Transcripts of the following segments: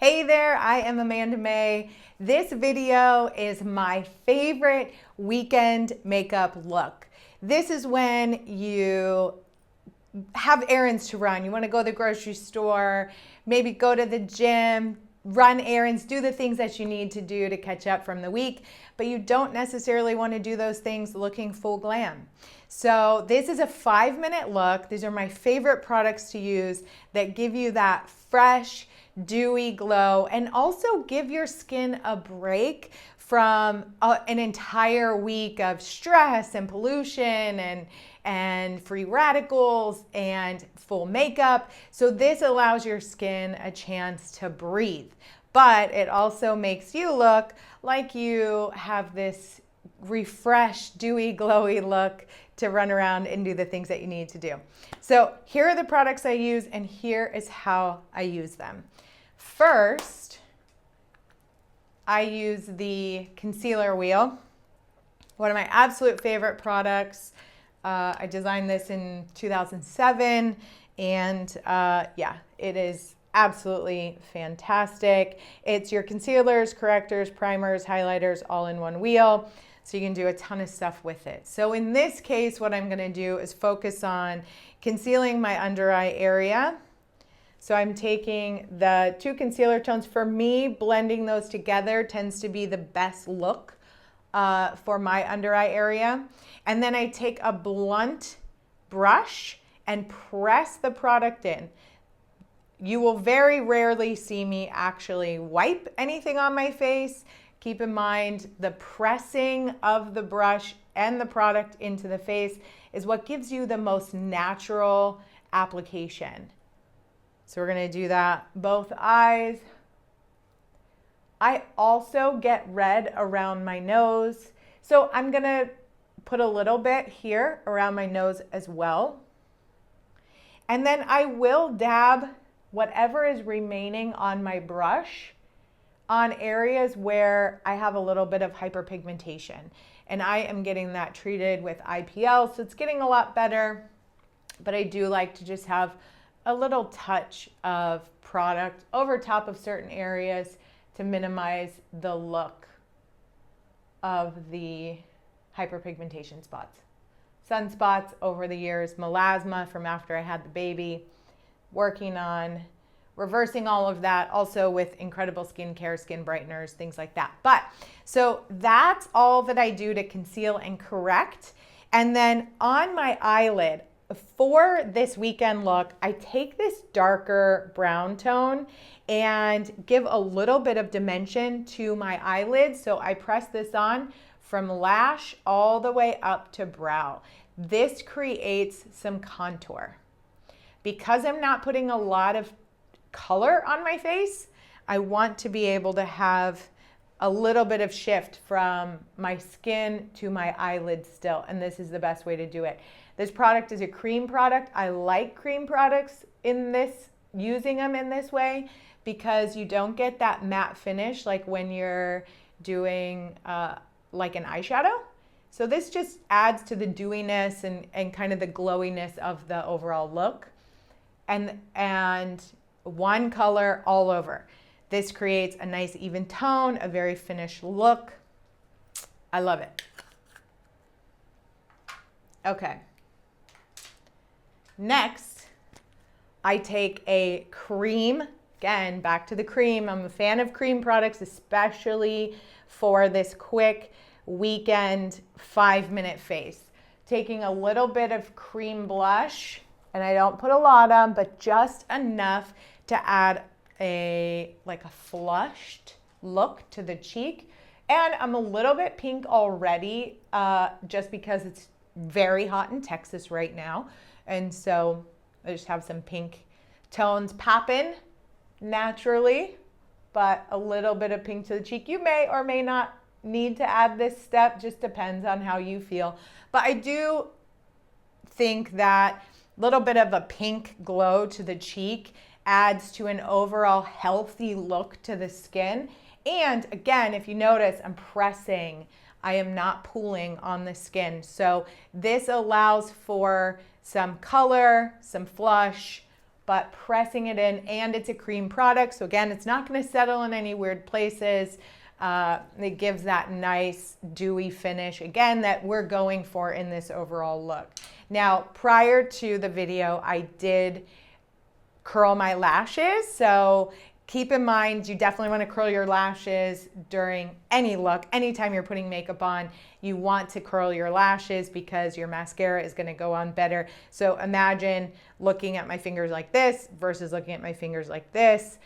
Hey there, I am Amanda May. This video is my favorite weekend makeup look. This is when you have errands to run. You want to go to the grocery store, maybe go to the gym, run errands, do the things that you need to do to catch up from the week, but you don't necessarily want to do those things looking full glam. So this is a 5-minute look. These are my favorite products to use that give you that fresh, dewy glow and also give your skin a break from an entire week of stress and pollution and free radicals and full makeup. So this allows your skin a chance to breathe, but it also makes you look like you have this refreshed, dewy, glowy look to run around and do the things that you need to do. So here are the products I use, and here is how I use them. First, I use the concealer wheel, one of my absolute favorite products. I designed this in 2007, and yeah, it is absolutely fantastic. It's your concealers, correctors, primers, highlighters, all in one wheel. So you can do a ton of stuff with it. So in this case, what I'm gonna do is focus on concealing my under eye area. So I'm taking the two concealer tones. For me, blending those together tends to be the best look for my under eye area. And then I take a blunt brush and press the product in. You will very rarely see me actually wipe anything on my face. Keep in mind, the pressing of the brush and the product into the face is what gives you the most natural application. So we're gonna do that both eyes. I also get red around my nose. So I'm gonna put a little bit here around my nose as well. And then I will dab whatever is remaining on my brush on areas where I have a little bit of hyperpigmentation. And I am getting that treated with IPL, so it's getting a lot better. But I do like to just have a little touch of product over top of certain areas to minimize the look of the hyperpigmentation spots. Sunspots over the years, melasma from after I had the baby, working on reversing all of that, also with incredible skincare, skin brighteners, things like that. But so that's all that I do to conceal and correct. And then on my eyelid, for this weekend look, I take this darker brown tone and give a little bit of dimension to my eyelids. So I press this on from lash all the way up to brow. This creates some contour. Because I'm not putting a lot of color on my face, I want to be able to have a little bit of shift from my skin to my eyelids still, and this is the best way to do it. This product is a cream product. I like cream products in this, using them in this way, because you don't get that matte finish like when you're doing like an eyeshadow. So this just adds to the dewiness and kind of the glowiness of the overall look. And one color all over. This creates a nice even tone, a very finished look. I love it. Okay. Next, I take a cream. Again, back to the cream. I'm a fan of cream products, especially for this quick weekend 5-minute face. Taking a little bit of cream blush, and I don't put a lot on, but just enough to add a flushed look to the cheek. And I'm a little bit pink already, just because it's very hot in Texas right now. And so I just have some pink tones popping naturally, but a little bit of pink to the cheek. You may or may not need to add this step, just depends on how you feel. But I do think that a little bit of a pink glow to the cheek adds to an overall healthy look to the skin. And again, if you notice, I'm pressing, I am not pulling on the skin. So this allows for some color, some flush, but pressing it in, and it's a cream product. So again, it's not gonna settle in any weird places. It gives that nice dewy finish, again, that we're going for in this overall look. Now, prior to the video, I did curl my lashes. So keep in mind, you definitely want to curl your lashes during any look. Anytime you're putting makeup on, you want to curl your lashes because your mascara is going to go on better. So imagine looking at my fingers like this versus looking at my fingers like this.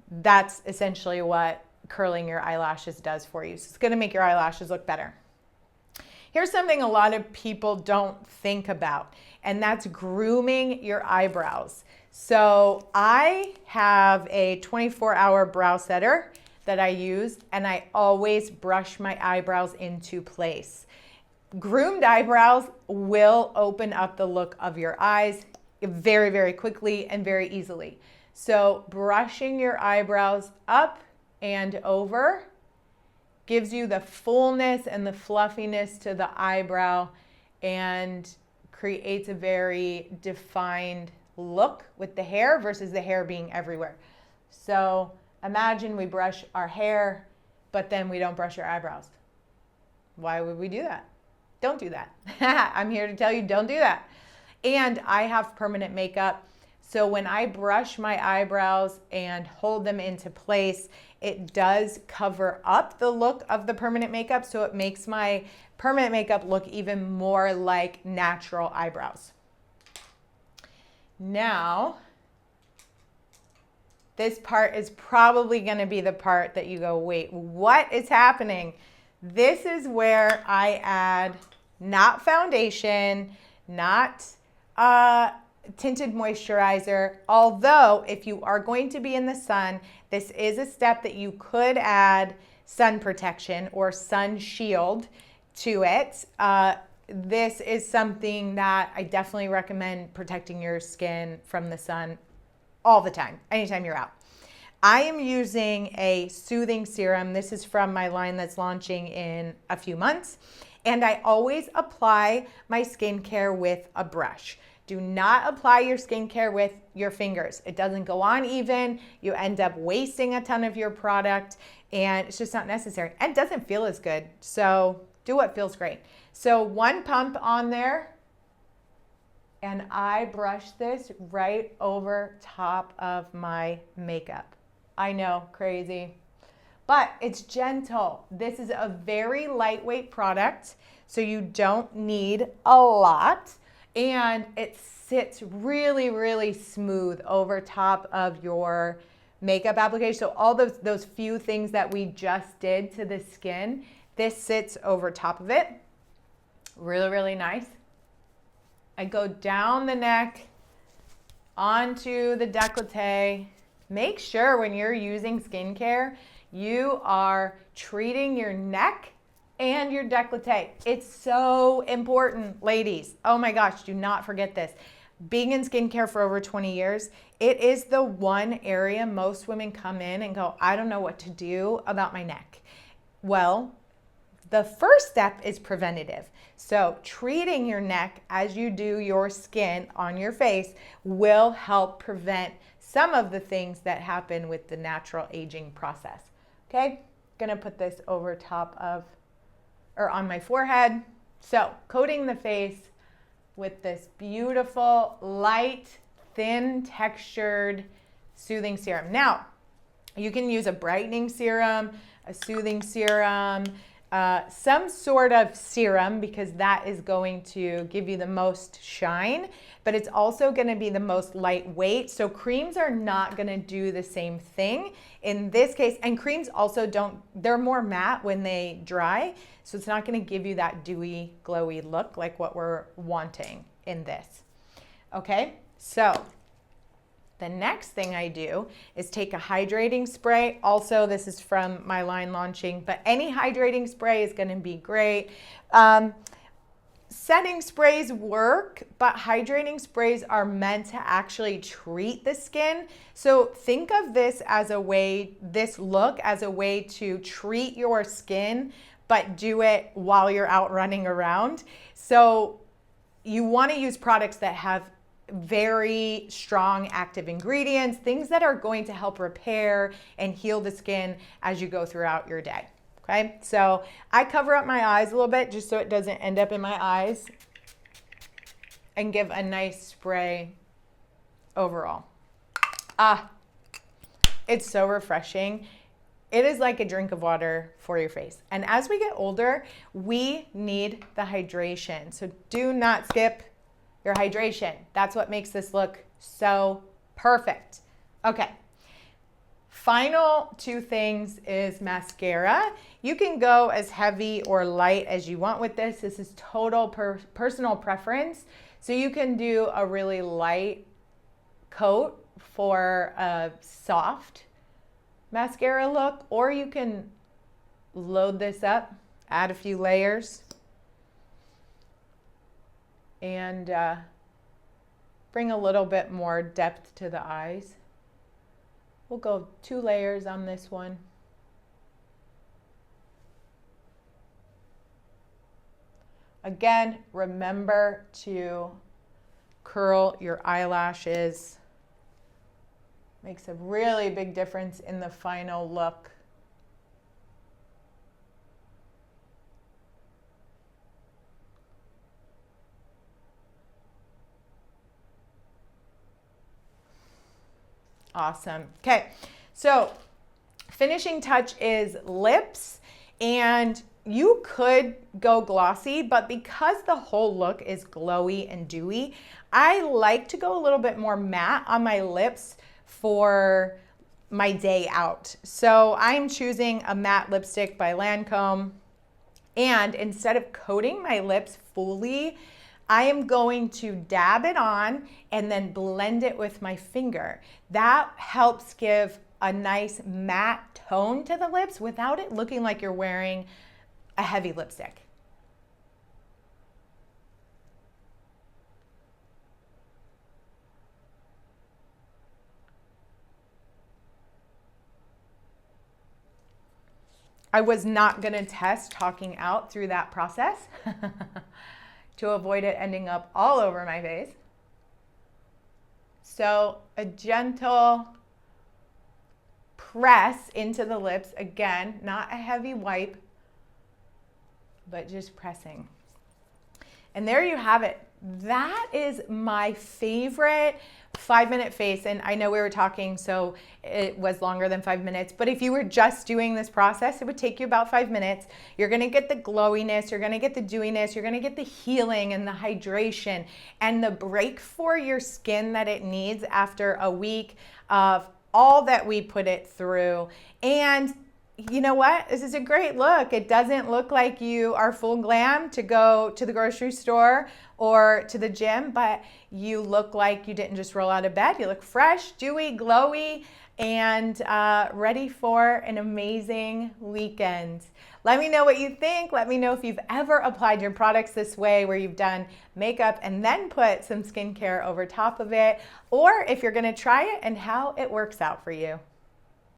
That's essentially what curling your eyelashes does for you. So it's going to make your eyelashes look better. Here's something a lot of people don't think about, and that's grooming your eyebrows. So I have a 24-hour brow setter that I use, and I always brush my eyebrows into place. Groomed eyebrows will open up the look of your eyes very, very quickly and very easily. So brushing your eyebrows up and over gives you the fullness and the fluffiness to the eyebrow and creates a very defined look with the hair versus the hair being everywhere. So imagine we brush our hair, but then we don't brush our eyebrows. Why would we do that? Don't do that. I'm here to tell you, don't do that. And I have permanent makeup. So when I brush my eyebrows and hold them into place, it does cover up the look of the permanent makeup. So it makes my permanent makeup look even more like natural eyebrows. Now, this part is probably going to be the part that you go, wait, what is happening? This is where I add not foundation, not tinted moisturizer. Although if you are going to be in the sun, this is a step that you could add sun protection or sun shield to it. This is something that I definitely recommend protecting your skin from the sun all the time, anytime you're out. I am using a soothing serum. This is from my line that's launching in a few months. And I always apply my skincare with a brush. Do not apply your skincare with your fingers. It doesn't go on even. You end up wasting a ton of your product and it's just not necessary. And it doesn't feel as good. So do what feels great. So one pump on there, and I brush this right over top of my makeup. I know, crazy, but it's gentle. This is a very lightweight product, so you don't need a lot, and it sits really, really smooth over top of your makeup application. So all those few things that we just did to the skin, this sits over top of it. Really, really nice. I go down the neck onto the décolleté. Make sure when you're using skincare, you are treating your neck and your décolleté. It's so important, ladies. Oh my gosh, do not forget this. Being in skincare for over 20 years, it is the one area most women come in and go, I don't know what to do about my neck. Well, the first step is preventative. So treating your neck as you do your skin on your face will help prevent some of the things that happen with the natural aging process. Okay, gonna put this over top of, or on my forehead. So coating the face with this beautiful, light, thin textured soothing serum. Now, you can use a brightening serum, a soothing serum, some sort of serum, because that is going to give you the most shine, but it's also going to be the most lightweight. So creams are not going to do the same thing in this case. And creams also they're more matte when they dry. So it's not going to give you that dewy, glowy look like what we're wanting in this. Okay, so the next thing I do is take a hydrating spray. Also, this is from my line launching, but any hydrating spray is gonna be great. Setting sprays work, but hydrating sprays are meant to actually treat the skin. So think of this as a way, this look as a way to treat your skin, but do it while you're out running around. So you wanna use products that have very strong active ingredients, things that are going to help repair and heal the skin as you go throughout your day. Okay, so I cover up my eyes a little bit just so it doesn't end up in my eyes, and give a nice spray overall. It's so refreshing. It is like a drink of water for your face. And as we get older, we need the hydration. So do not skip your hydration. That's what makes this look so perfect. Okay. Final two things is mascara. You can go as heavy or light as you want with this. This is total personal preference. So you can do a really light coat for a soft mascara look, or you can load this up, add a few layers, and bring a little bit more depth to the eyes. We'll go 2 layers on this one. Again, remember to curl your eyelashes. Makes a really big difference in the final look. Awesome. Okay, so finishing touch is lips, and you could go glossy, but because the whole look is glowy and dewy, I like to go a little bit more matte on my lips for my day out. So I'm choosing a matte lipstick by Lancome, and instead of coating my lips fully, I am going to dab it on and then blend it with my finger. That helps give a nice matte tone to the lips without it looking like you're wearing a heavy lipstick. I was not gonna test talking out through that process to avoid it ending up all over my face. So a gentle press into the lips, again, not a heavy wipe, but just pressing. And there you have it. That is my favorite 5-minute face. And I know we were talking, so it was longer than 5 minutes, but if you were just doing this process, it would take you about 5 minutes. You're gonna get the glowiness, you're gonna get the dewiness, you're gonna get the healing and the hydration and the break for your skin that it needs after a week of all that we put it through. And you know what? This is a great look. It doesn't look like you are full glam to go to the grocery store or to the gym, but you look like you didn't just roll out of bed. You look fresh, dewy, glowy, and ready for an amazing weekend. Let me know what you think. Let me know if you've ever applied your products this way, where you've done makeup and then put some skincare over top of it, or if you're gonna try it and how it works out for you.